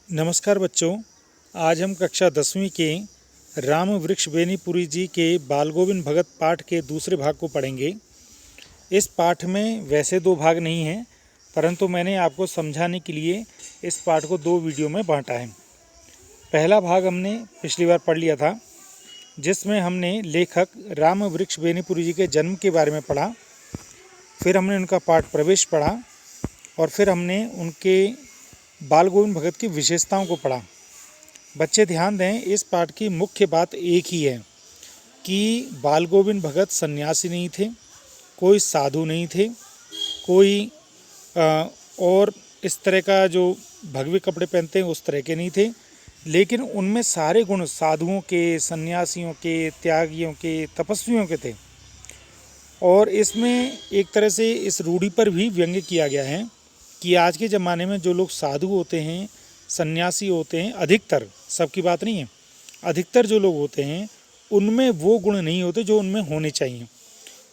नमस्कार बच्चों, आज हम कक्षा 10वीं के राम वृक्ष बेनीपुरी जी के बाल गोविंद भगत पाठ के दूसरे भाग को पढ़ेंगे। इस पाठ में वैसे दो भाग नहीं हैं, परंतु मैंने आपको समझाने के लिए इस पाठ को दो वीडियो में बांटा है। पहला भाग हमने पिछली बार पढ़ लिया था, जिसमें हमने लेखक राम वृक्ष बेनीपुरी जी के जन्म के बारे में पढ़ा। फिर हमने उनका पाठ प्रवेश पढ़ा और फिर हमने उनके बाल गोविंद भगत की विशेषताओं को पढ़ा। बच्चे ध्यान दें, इस पाठ की मुख्य बात एक ही है कि बाल गोविंद भगत सन्यासी नहीं थे, कोई साधु नहीं थे, कोई और इस तरह का जो भगवे कपड़े पहनते हैं उस तरह के नहीं थे, लेकिन उनमें सारे गुण साधुओं के, सन्यासियों के, त्यागियों के, तपस्वियों के थे। और इसमें एक तरह से इस रूढ़ी पर भी व्यंग्य किया गया है कि आज के ज़माने में जो लोग साधु होते हैं, सन्यासी होते हैं, अधिकतर, सबकी बात नहीं है, अधिकतर जो लोग होते हैं उनमें वो गुण नहीं होते जो उनमें होने चाहिए,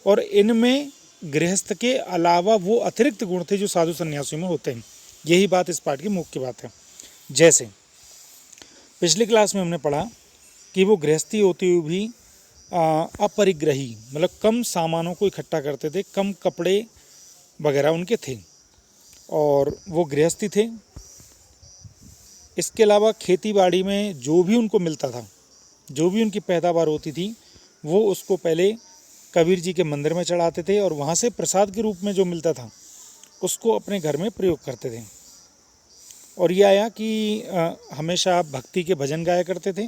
और इनमें गृहस्थ के अलावा वो अतिरिक्त गुण थे जो साधु सन्यासियों में होते हैं। यही बात इस पाठ की मुख्य बात है। जैसे पिछली क्लास में हमने पढ़ा कि वो गृहस्थी होते हुए भी अपरिग्रही, मतलब कम सामानों को इकट्ठा करते थे, कम कपड़े वगैरह उनके थे और वो गृहस्थी थे। इसके अलावा खेती बाड़ी में जो भी उनको मिलता था, जो भी उनकी पैदावार होती थी, वो उसको पहले कबीर जी के मंदिर में चढ़ाते थे और वहाँ से प्रसाद के रूप में जो मिलता था उसको अपने घर में प्रयोग करते थे। और ये आया कि हमेशा भक्ति के भजन गाया करते थे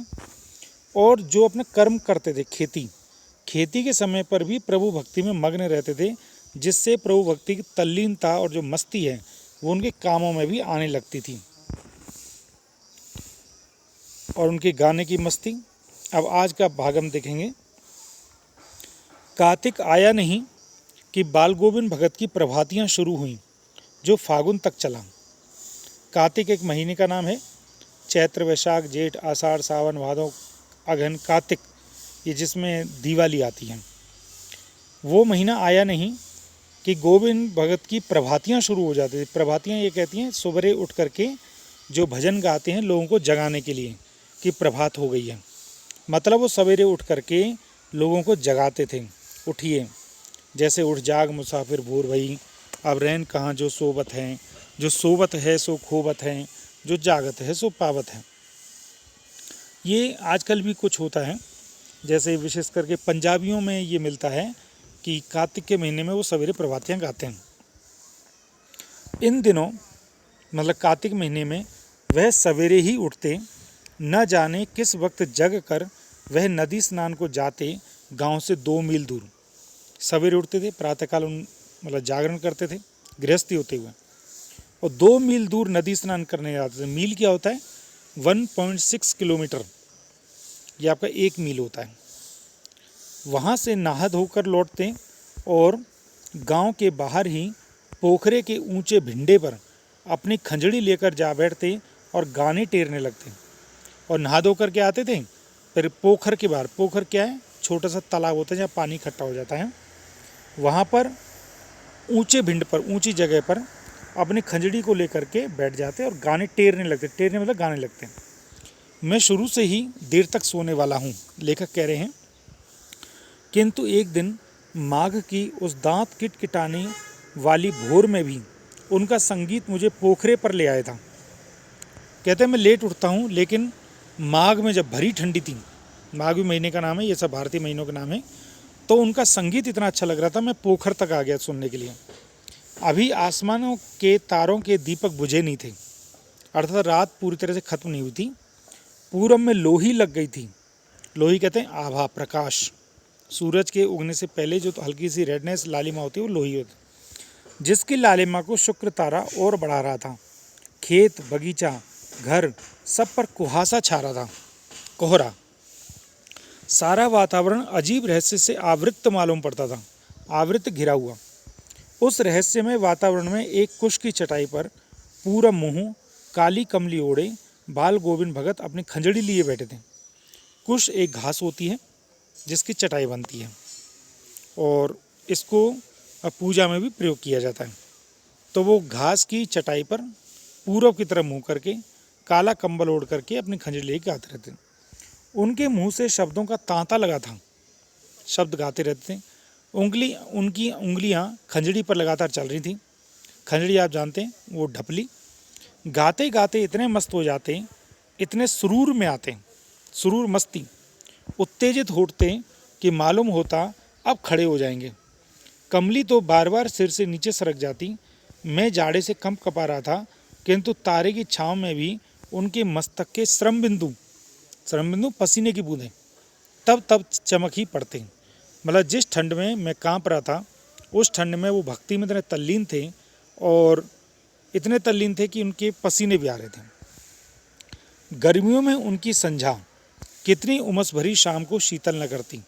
और जो अपने कर्म करते थे, खेती के समय पर भी प्रभु भक्ति में मग्न रहते थे, जिससे प्रभु भक्ति की तल्लीनता और जो मस्ती है वो उनके कामों में भी आने लगती थी और उनके गाने की मस्ती। अब आज का भाग हम देखेंगे। कार्तिक आया नहीं कि बाल गोविंद भगत की प्रभातियां शुरू हुईं, जो फागुन तक चला। कार्तिक एक महीने का नाम है। चैत्र, वैशाख, जेठ, आषाढ़, सावन, भादो, अगहन, कार्तिक, ये जिसमें दिवाली आती है, वो महीना आया नहीं कि गोविंद भगत की प्रभातियां शुरू हो जाती थी। प्रभातियां ये कहती हैं सुबह उठ करके जो भजन गाते हैं लोगों को जगाने के लिए कि प्रभात हो गई है, मतलब वो सवेरे उठ करके लोगों को जगाते थे, उठिए, जैसे उठ जाग मुसाफिर भोर भई, अब रैन कहाँ जो सोबत हैं, जो सोबत है सो खोबत हैं, जो जागत है सो पावत है। ये आजकल भी कुछ होता है, जैसे विशेष करके पंजाबियों में ये मिलता है कि कार्तिक के महीने में वो सवेरे प्रभातियां गाते हैं। इन दिनों, मतलब कार्तिक महीने में, वह सवेरे ही उठते, न जाने किस वक्त जग कर वह नदी स्नान को जाते, गांव से 2 मील दूर। सवेरे उठते थे, प्रातःकाल मतलब जागरण करते थे गृहस्थी होते हुए, और 2 मील दूर नदी स्नान करने जाते थे। मील क्या होता है? 1.6 किलोमीटर, ये आपका 1 मील होता है। वहाँ से नहा धोकर लौटते और गांव के बाहर ही पोखरे के ऊंचे भिंडे पर अपनी खंजड़ी लेकर जा बैठते और गाने टेरने लगते। और नहा धो करके आते थे, फिर पोखर के बाहर, पोखर क्या है? छोटा सा तालाब होता है जहाँ पानी इकट्ठा हो जाता है, वहाँ पर ऊंचे भिंड पर, ऊंची जगह पर अपनी खंजड़ी को लेकर के बैठ जाते और गाने टेरने लगते। टेरने मतलब गाने लगते। मैं शुरू से ही देर तक सोने वाला हूँ, लेखक कह रहे हैं, किंतु एक दिन माघ की उस दांत किटकिटाने वाली भोर में भी उनका संगीत मुझे पोखरे पर ले आया था। कहते हैं मैं लेट उठता हूँ, लेकिन माघ में जब भरी ठंडी थी, माघ भी महीने का नाम है, ये सब भारतीय महीनों का नाम है, तो उनका संगीत इतना अच्छा लग रहा था, मैं पोखर तक आ गया सुनने के लिए। अभी आसमानों के तारों के दीपक बुझे नहीं थे, अर्थात रात पूरी तरह से खत्म नहीं हुई थी। पूरब में लोही लग गई थी। लोही कहते हैं आभा, प्रकाश, सूरज के उगने से पहले जो हल्की सी रेडनेस, लालिमा होती है, वो लोही होती, जिसकी लालिमा को शुक्र तारा और बढ़ा रहा था। खेत, बगीचा, घर, सब पर कुहासा छा रहा था, कोहरा। सारा वातावरण अजीब रहस्य से आवृत मालूम पड़ता था, आवृत, घिरा हुआ। उस रहस्यमय वातावरण में एक कुश की चटाई पर पूरा मुँह काली कमली ओढ़े बाल गोविंद भगत अपनी खंजड़ी लिए बैठे थे। कुश एक घास होती है जिसकी चटाई बनती है और इसको पूजा में भी प्रयोग किया जाता है। तो वो घास की चटाई पर पूरब की तरफ मुँह करके काला कंबल ओढ़ करके अपनी खंजरी लेके गाते रहते थे। उनके मुंह से शब्दों का तांता लगा था, शब्द गाते रहते थे। उनकी उंगलियां खंजरी पर लगातार चल रही थी। खंजरी आप जानते हैं वो ढपली। गाते गाते इतने मस्त हो जाते, इतने सुरूर में आते, सुरूर मस्ती, उत्तेजित होते कि मालूम होता अब खड़े हो जाएंगे। कमली तो बार बार सिर से नीचे सरक जाती। मैं जाड़े से कंप कपा रहा था, किंतु तारे की छांव में भी उनके मस्तक के श्रम बिंदु पसीने की बूंदें तब तब चमक ही पड़ते। मतलब जिस ठंड में मैं कांप रहा था, उस ठंड में वो भक्ति में इतने तल्लीन थे, और इतने तल्लीन थे कि उनके पसीने भी आ रहे थे। गर्मियों में उनकी संझा कितनी उमस भरी शाम को शीतल न करती।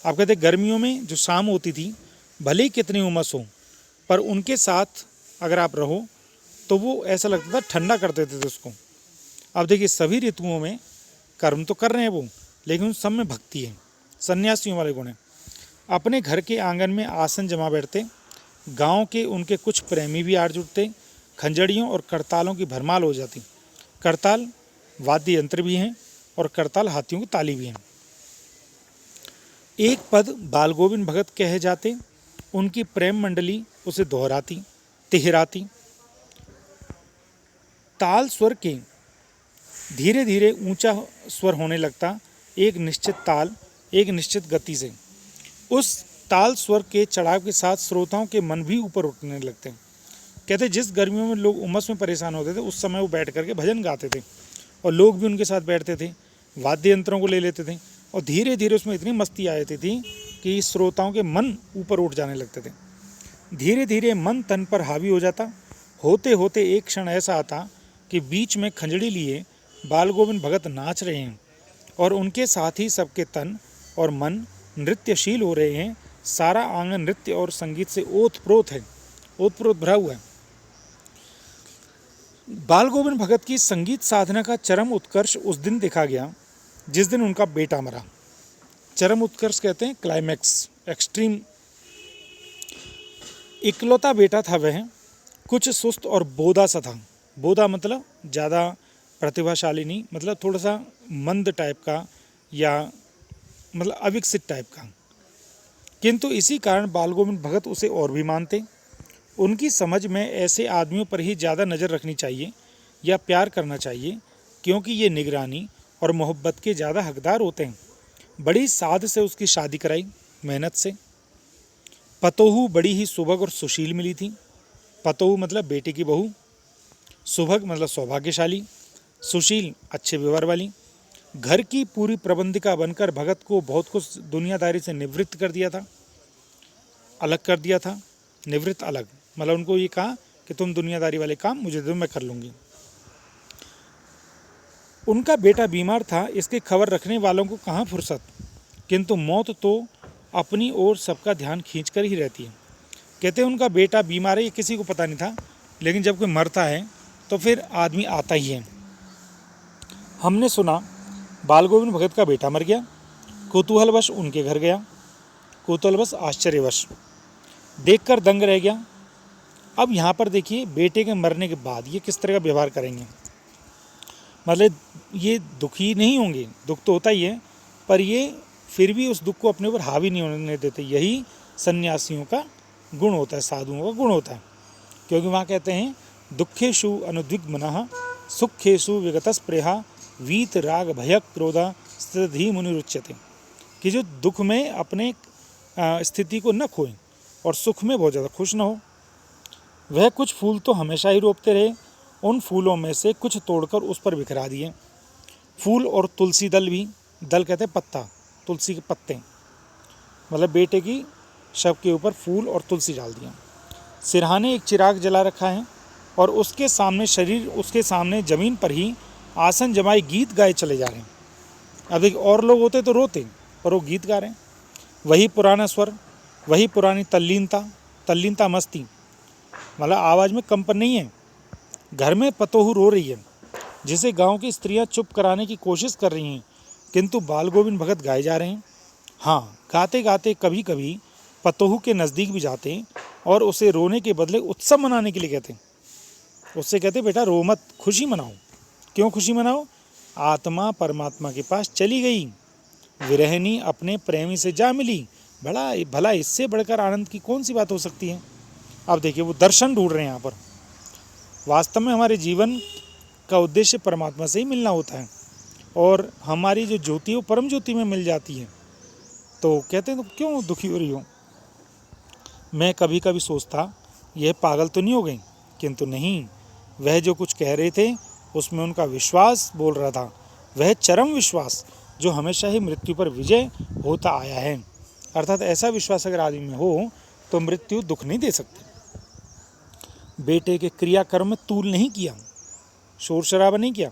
आप कहते गर्मियों में जो शाम होती थी, भले ही कितनी उमस हो, पर उनके साथ अगर आप रहो तो वो ऐसा लगता था ठंडा कर देते थे उसको। अब देखिए सभी ऋतुओं में कर्म तो कर रहे हैं वो, लेकिन उन सब में भक्ति है, सन्यासियों वाले गुण है। अपने घर के आंगन में आसन जमा बैठते। गांव के उनके कुछ प्रेमी भी आड़ जुटते। खंजड़ियों और करतालों की भरमाल हो जाती। करताल वाद्य यंत्र भी हैं और करताल हाथियों की ताली भी हैं। एक पद बाल गोविंद भगत कहे जाते। उनकी प्रेम मंडली उसे दोहराती, तिहराती। ताल स्वर के धीरे धीरे ऊंचा स्वर होने लगता, एक निश्चित ताल, एक निश्चित गति से। उस ताल स्वर के चढ़ाव के साथ श्रोताओं के मन भी ऊपर उठने लगते हैं। कहते जिस गर्मियों में लोग उमस में परेशान होते थे, उस समय वो बैठ करके भजन गाते थे और लोग भी उनके साथ बैठते थे, वाद्य यंत्रों को ले लेते थे, और धीरे धीरे उसमें इतनी मस्ती आ जाती थी कि श्रोताओं के मन ऊपर उठ जाने लगते थे। धीरे धीरे मन तन पर हावी हो जाता। होते होते एक क्षण ऐसा आता कि बीच में खंजड़ी लिए बाल गोविंद भगत नाच रहे हैं और उनके साथ ही सबके तन और मन नृत्यशील हो रहे हैं। सारा आंगन नृत्य और संगीत से ओतप्रोत है, ओतप्रोत भरा हुआ है। बाल गोविंद भगत की संगीत साधना का चरम उत्कर्ष उस दिन देखा गया जिस दिन उनका बेटा मरा। चरम उत्कर्ष कहते हैं क्लाइमैक्स, एक्सट्रीम। इकलौता बेटा था वह, कुछ सुस्त और बोदा सा था। बोदा मतलब ज़्यादा प्रतिभाशाली नहीं, मतलब थोड़ा सा मंद टाइप का, या मतलब अविकसित टाइप का। किंतु इसी कारण बाल गोविंद भगत उसे और भी मानते। उनकी समझ में ऐसे आदमियों पर ही ज़्यादा नज़र रखनी चाहिए या प्यार करना चाहिए, क्योंकि ये निगरानी और मोहब्बत के ज़्यादा हकदार होते हैं। बड़ी साध से उसकी शादी कराई, मेहनत से। पतोहू बड़ी ही सुभग और सुशील मिली थी। पतोहू मतलब बेटे की बहू, सुभग मतलब सौभाग्यशाली, सुशील अच्छे व्यवहार वाली। घर की पूरी प्रबंधिका बनकर भगत को बहुत कुछ दुनियादारी से निवृत्त कर दिया था, अलग कर दिया था। निवृत्त अलग मतलब उनको ये कहा कि तुम दुनियादारी वाले काम मुझे दो, मैं कर लूँगी। उनका बेटा बीमार था, इसकी खबर रखने वालों को कहाँ फुर्सत, किंतु मौत तो अपनी ओर सबका ध्यान खींच कर ही रहती है। कहते हैं उनका बेटा बीमार है, ये किसी को पता नहीं था, लेकिन जब कोई मरता है तो फिर आदमी आता ही है। हमने सुना बाल गोविंद भगत का बेटा मर गया। कौतूहलवश उनके घर गया, कौतूहलवश आश्चर्यवश देखकर दंग रह गया। अब यहाँ पर देखिए बेटे के मरने के बाद ये किस तरह का व्यवहार करेंगे। मतलब ये दुखी नहीं होंगे, दुख तो होता ही है, पर ये फिर भी उस दुख को अपने ऊपर हावी नहीं होने देते। यही सन्यासियों का गुण होता है, साधुओं का गुण होता है। क्योंकि वहाँ कहते हैं दुखेषु अनुद्विग्मनः सुखेषु विगतस्पृहा वीत राग भय क्रोधा स्थिति मुनिरुच्यते, कि जो दुख में अपने स्थिति को न खोए और सुख में बहुत ज़्यादा खुश न हो। वह कुछ फूल तो हमेशा ही रोपते रहे, उन फूलों में से कुछ तोड़कर उस पर बिखरा दिए। फूल और तुलसी दल भी, दल कहते हैं पत्ता, तुलसी के पत्ते, मतलब बेटे की शव के ऊपर फूल और तुलसी डाल दिया। सिरहाने एक चिराग जला रखा है और उसके सामने ज़मीन पर ही आसन जमाए गीत गाए चले जा रहे हैं। अब एक और लोग होते तो रोते, पर वो गीत गा रहे हैं। वही पुराना स्वर, वही पुरानी तल्लीनता मस्ती, मतलब आवाज़ में कंपन नहीं है। घर में पतोहू रो रही है, जिसे गांव की स्त्रियां चुप कराने की कोशिश कर रही हैं, किंतु बाल गोविंद भगत गाए जा रहे हैं। हाँ, गाते गाते कभी कभी पतोहू के नज़दीक भी जाते हैं और उसे रोने के बदले उत्सव मनाने के लिए कहते हैं। उससे कहते बेटा रो मत, खुशी मनाओ, क्यों खुशी मनाओ? आत्मा परमात्मा के पास चली गई, विरहिणी अपने प्रेमी से जा मिली। भला इससे बढ़कर आनंद की कौन सी बात हो सकती है? अब देखिए, वो दर्शन ढूंढ रहे हैं यहाँ पर। वास्तव में हमारे जीवन का उद्देश्य परमात्मा से ही मिलना होता है, और हमारी जो ज्योति है वो परम ज्योति में मिल जाती है। तो कहते हैं, तो क्यों दुखी हो रही हो? मैं कभी कभी सोचता यह पागल तो नहीं हो गई, किंतु नहीं, वह जो कुछ कह रहे थे उसमें उनका विश्वास बोल रहा था, वह चरम विश्वास जो हमेशा ही मृत्यु पर विजय होता आया है। अर्थात ऐसा विश्वास अगर आदमी में हो तो मृत्यु दुख नहीं दे सकती। बेटे के क्रियाकर्म में तूल नहीं किया, शोर शराबा नहीं किया,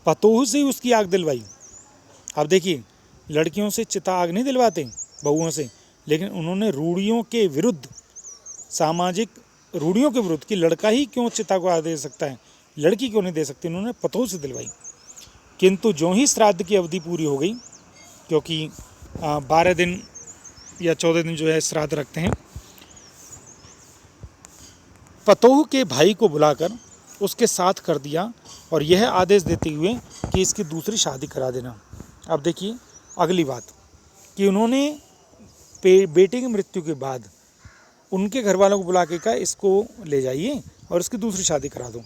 पतोह से ही उसकी आग दिलवाई। अब देखिए, लड़कियों से चिता आग नहीं दिलवाते बहुओं से, लेकिन उन्होंने रूढ़ियों के विरुद्ध, सामाजिक रूढ़ियों के विरुद्ध कि लड़का ही क्यों चिता को आग दे सकता है, लड़की क्यों नहीं दे सकती, उन्होंने पतोह से दिलवाई। किंतु जो ही श्राद्ध की अवधि पूरी हो गई, क्योंकि 12 दिन या 14 दिन जो है श्राद्ध रखते हैं, पतोह के भाई को बुलाकर उसके साथ कर दिया और यह आदेश देते हुए कि इसकी दूसरी शादी करा देना। अब देखिए अगली बात कि उन्होंने बेटे की मृत्यु के बाद उनके घर वालों को बुला के कहा, इसको ले जाइए और इसकी दूसरी शादी करा दो।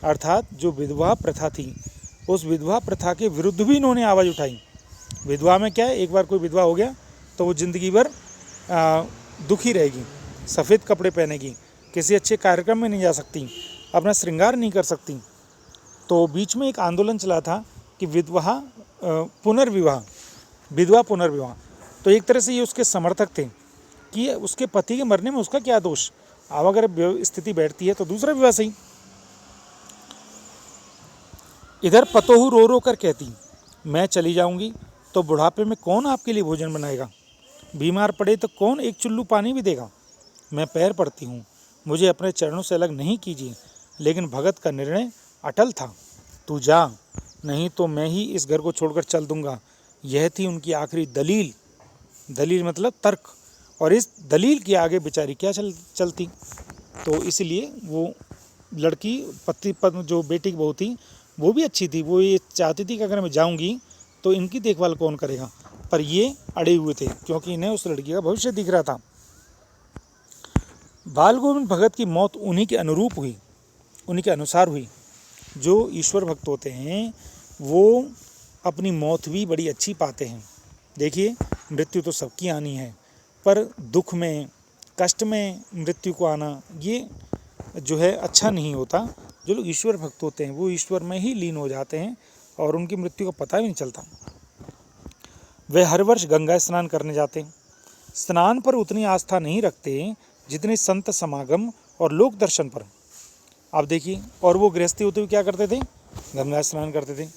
अर्थात जो विधवा प्रथा थी, उस विधवा प्रथा के विरुद्ध भी इन्होंने आवाज़ उठाई। विधवा में क्या है, एक बार कोई विधवा हो गया तो वो ज़िंदगी भर दुखी रहेगी, सफ़ेद कपड़े पहनेगी, किसी अच्छे कार्यक्रम में नहीं जा सकती, अपना श्रृंगार नहीं कर सकती। तो बीच में एक आंदोलन चला था कि विधवा पुनर्विवाह। तो एक तरह से ये उसके समर्थक थे कि उसके पति के मरने में उसका क्या दोष, अब अगर स्थिति बैठती है तो दूसरा विवाह सही। इधर पतोहू रो रो कर कहती, मैं चली जाऊंगी तो बुढ़ापे में कौन आपके लिए भोजन बनाएगा, बीमार पड़े तो कौन एक चुल्लू पानी भी देगा। मैं पैर पड़ती हूँ, मुझे अपने चरणों से अलग नहीं कीजिए। लेकिन भगत का निर्णय अटल था, तू जा, नहीं तो मैं ही इस घर को छोड़कर चल दूंगा। यह थी उनकी आखिरी दलील मतलब तर्क, और इस दलील के आगे बेचारी क्या चलती। तो इसलिए वो लड़की जो बेटी की बहू थी वो भी अच्छी थी, वो ये चाहती थी कि अगर मैं जाऊंगी तो इनकी देखभाल कौन करेगा, पर ये अड़े हुए थे क्योंकि इन्हें उस लड़की का भविष्य दिख रहा था। बाल गोविंद भगत की मौत उन्हीं के अनुरूप हुई, उन्हीं के अनुसार हुई। जो ईश्वर भक्त होते हैं वो अपनी मौत भी बड़ी अच्छी पाते हैं। देखिए, मृत्यु तो सबकी आनी है, पर दुख में, कष्ट में मृत्यु को आना ये जो है अच्छा नहीं होता। जो लोग ईश्वर भक्त होते हैं वो ईश्वर में ही लीन हो जाते हैं और उनकी मृत्यु का पता भी नहीं चलता। वे हर वर्ष गंगा स्नान करने जाते हैं। स्नान पर उतनी आस्था नहीं रखते जितनी संत समागम और लोक दर्शन पर। आप देखिए, और वो गृहस्थी होते हुए क्या करते थे, गंगा स्नान करते थे।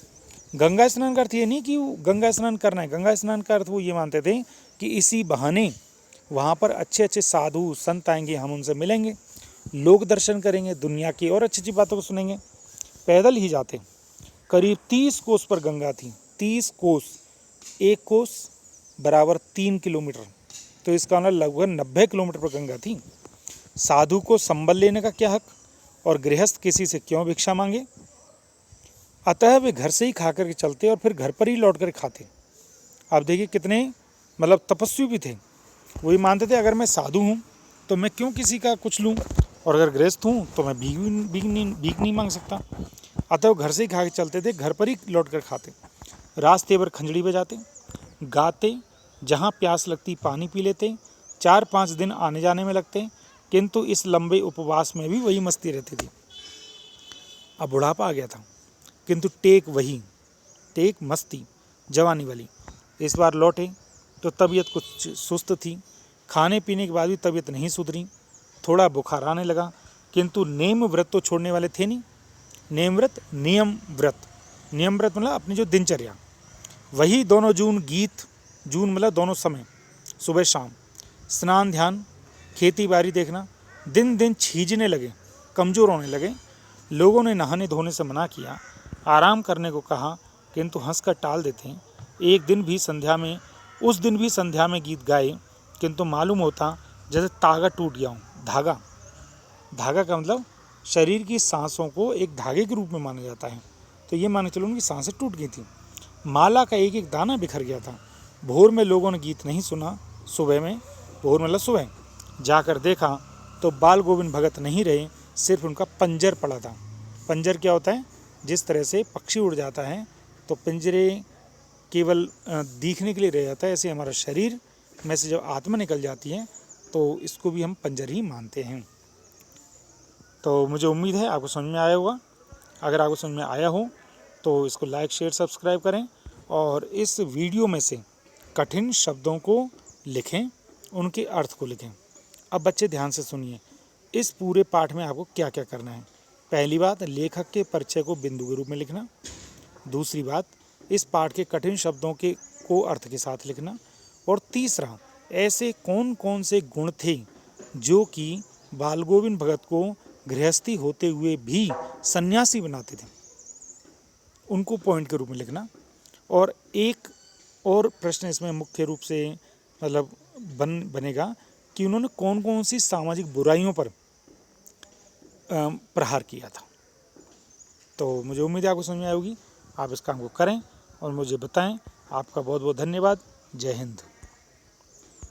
गंगा स्नान का अर्थ ये नहीं कि गंगा स्नान करना है, गंगा स्नान का अर्थ वो ये मानते थे कि इसी बहाने वहाँ पर अच्छे अच्छे साधु संत आएंगे, हम उनसे मिलेंगे, लोक दर्शन करेंगे, दुनिया की और अच्छी अच्छी बातों को सुनेंगे। पैदल ही जाते। करीब 30 कोस पर गंगा थी। 30 कोस, एक कोस बराबर 3 किलोमीटर, तो इसका मतलब लगभग 90 किलोमीटर पर गंगा थी। साधु को संबल लेने का क्या हक, और गृहस्थ किसी से क्यों भिक्षा मांगे। अतः वे घर से ही खा कर के चलते और फिर घर पर ही लौट कर खाते। आप देखिए कितने मतलब तपस्वी भी थे। वही मानते थे अगर मैं साधु हूँ तो मैं क्यों किसी का कुछ लूँ, और अगर गृहस्थ हूँ तो मैं भीख नहीं मांग सकता। अतः वो घर से ही खा के चलते थे, घर पर ही लौट कर खाते। रास्ते भर खंजड़ी बजाते, गाते, जहाँ प्यास लगती पानी पी लेते। 4-5 दिन आने जाने में लगते, किंतु इस लंबे उपवास में भी वही मस्ती रहती थी। अब बुढ़ापा आ गया था, किंतु टेक मस्ती जवानी वाली। इस बार लौटे तो तबीयत कुछ सुस्त थी। खाने पीने के बाद भी तबीयत नहीं सुधरी, थोड़ा बुखार आने लगा, किंतु नेम व्रत तो छोड़ने वाले थे नहीं। नियम व्रत मतलब अपनी जो दिनचर्या, वही दोनों जून मतलब दोनों समय, सुबह शाम, स्नान ध्यान, खेती बाड़ी देखना। दिन दिन छीजने लगे, कमज़ोर होने लगे। लोगों ने नहाने धोने से मना किया, आराम करने को कहा, किंतु हंसकर टाल देते। उस दिन भी संध्या में गीत गाए, किंतु मालूम होता जैसे तागा टूट गया हूँ। धागा का मतलब शरीर की सांसों को एक धागे के रूप में माना जाता है। तो ये मान के चलो उनकी सांसें टूट गई थी। माला का एक एक दाना बिखर गया था। भोर में लोगों ने गीत नहीं सुना। सुबह में, भोर मतलब सुबह, जाकर देखा तो बाल गोविंद भगत नहीं रहे, सिर्फ उनका पंजर पड़ा था। पंजर क्या होता है? जिस तरह से पक्षी उड़ जाता है तो पिंजरे केवल दिखने के लिए रह जाता है, ऐसे हमारा शरीर में से जब आत्मा निकल जाती है तो इसको भी हम पंजर ही मानते हैं। तो मुझे उम्मीद है आपको समझ में आया होगा। अगर आपको समझ में आया हो तो इसको लाइक, शेयर, सब्सक्राइब करें और इस वीडियो में से कठिन शब्दों को लिखें, उनके अर्थ को लिखें। अब बच्चे ध्यान से सुनिए, इस पूरे पाठ में आपको क्या क्या करना है। पहली बात, लेखक के परिचय को बिंदु के रूप में लिखना। दूसरी बात, इस पाठ के कठिन शब्दों के को अर्थ के साथ लिखना। और तीसरा, ऐसे कौन कौन से गुण थे जो कि बाल गोविंद भगत को गृहस्थी होते हुए भी सन्यासी बनाते थे, उनको पॉइंट के रूप में लिखना। और एक और प्रश्न इसमें मुख्य रूप से मतलब बनेगा कि उन्होंने कौन कौन सी सामाजिक बुराइयों पर प्रहार किया था। तो मुझे उम्मीद है आपको समझ में आएगी। आप इस काम को करें और मुझे बताएं। आपका बहुत बहुत धन्यवाद। जय हिंद।